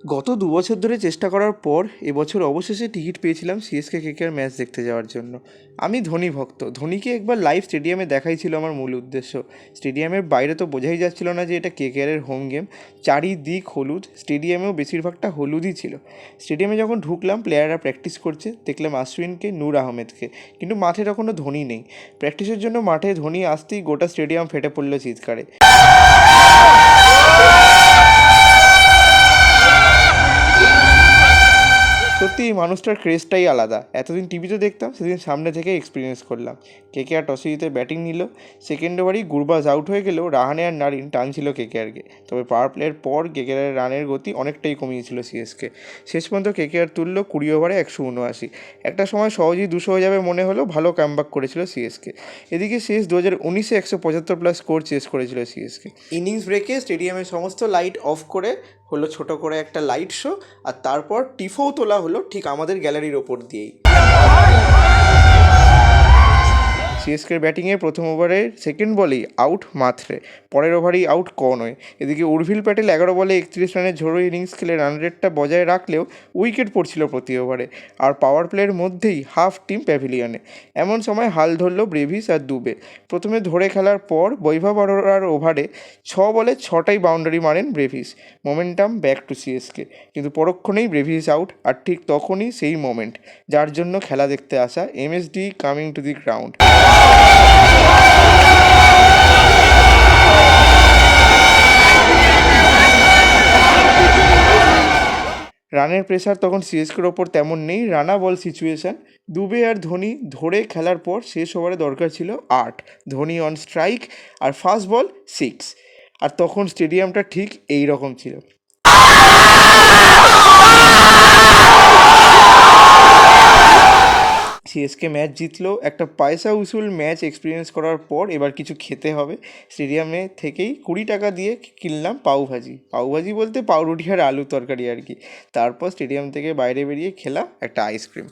গত ২ বছর ধরে চেষ্টা করার পর এবছর অবশেষে টিকিট পেয়েছিলাম সিএসকে কেকেআর ম্যাচ দেখতে যাওয়ার জন্য। আমি ধোনি ভক্ত, ধোনিকে একবার লাইভ স্টেডিয়ামে দেখাই ছিল আমার মূল উদ্দেশ্য। স্টেডিয়ামের বাইরে তো বোঝাই যাচ্ছিল না যে এটা কেকেআরের হোম গেম। চারিদিক হলুদ, স্টেডিয়ামেও বেশিরভাগটা হলুদই ছিল। স্টেডিয়ামে যখন ঢুকলাম প্লেয়াররা প্র্যাকটিস করছে, দেখলাম আশ্বিনকে, নূর আহমেদকে, কিন্তু মাঠে তখনও ধোনি নেই। প্র্যাকটিসের জন্য মাঠে ধোনি আসতেই গোটা স্টেডিয়াম ফেটে পড়ল চিৎকারে। সত্যি এই মানুষটার ক্রেজটাই আলাদা। এতদিন টিভিতে দেখতাম, সেদিন সামনে থেকে এক্সপিরিয়েন্স করলাম। কেকেআর টসে জিতে ব্যাটিং নিল। সেকেন্ড ওভারেই গুরবাজ আউট হয়ে গেলেও রাহানে আর নারিন টানছিল কেকেআরকে। তবে পাওয়ার প্লের পর কেকেআরের রানের গতি অনেকটাই কমিয়েছিল সিএসকে। শেষ পর্যন্ত কেকেআর তুলল 20 ওভারে 179। একটা সময় সহজেই 200 হয়ে যাবে মনে হলো, ভালো কামব্যাক করেছিল সিএসকে। এদিকে শেষ 2019-এ 175+ স্কোর চেস করেছিল সিএসকে। ইনিংস ব্রেকে স্টেডিয়ামের সমস্ত লাইট অফ করে হলো ছোট করে একটা লাইট শো, আর তারপর টিফোও তোলা হলো ঠিক আমাদের গ্যালারির ওপর দিয়েই। সিএসকের ব্যাটিংয়ে প্রথম ওভারে সেকেন্ড বলেই আউট মাত্রে, পরের ওভারেই আউট কনওয়ে। এদিকে উর্ভিল প্যাটেল 11 বলে 31 রানের ঝোড়ো ইনিংস খেলে রান রেটটা বজায় রাখলেও উইকেট পড়ছিল প্রতি ওভারে, আর পাওয়ার প্লের মধ্যেই হাফ টিম প্যাভিলিয়নে। এমন সময় হাল ধরল ব্রেভিস আর দুবে। প্রথমে ধরে খেলার পর বৈভব অরোরার ওভারে 6 বলে 6টাই বাউন্ডারি মারেন Brevis. Momentum back to CSK, কিন্তু পরক্ষণেই ব্রেভিস আউট, আর ঠিক তখনই সেই মোমেন্ট যার জন্য খেলা দেখতে আসা MSD coming to the ground. রানের প্রেসার তখন সিএসকের ওপর তেমন নেই, রানা বল সিচুয়েশান। দুবে আর ধোনি ধরে খেলার পর শেষ ওভারে দরকার ছিল 8, ধোনি অন স্ট্রাইক আর ফার্স্ট বল 6। আর তখন স্টেডিয়ামটা ঠিক এই রকম ছিল। সিএসকে ম্যাচ জিতলো, একটা পয়সা উসুল ম্যাচ এক্সপিরিয়েন্স করার পর এবার কিছু খেতে হবে। স্টেডিয়ামে থেকেই 20 টাকা দিয়ে কিনলাম পাউভাজি। পাউভাজি বলতে পাউরুটি আর আলু তরকারি আর কি। তারপর স্টেডিয়াম থেকে বাইরে বেরিয়ে খেলাম একটা আইসক্রিম।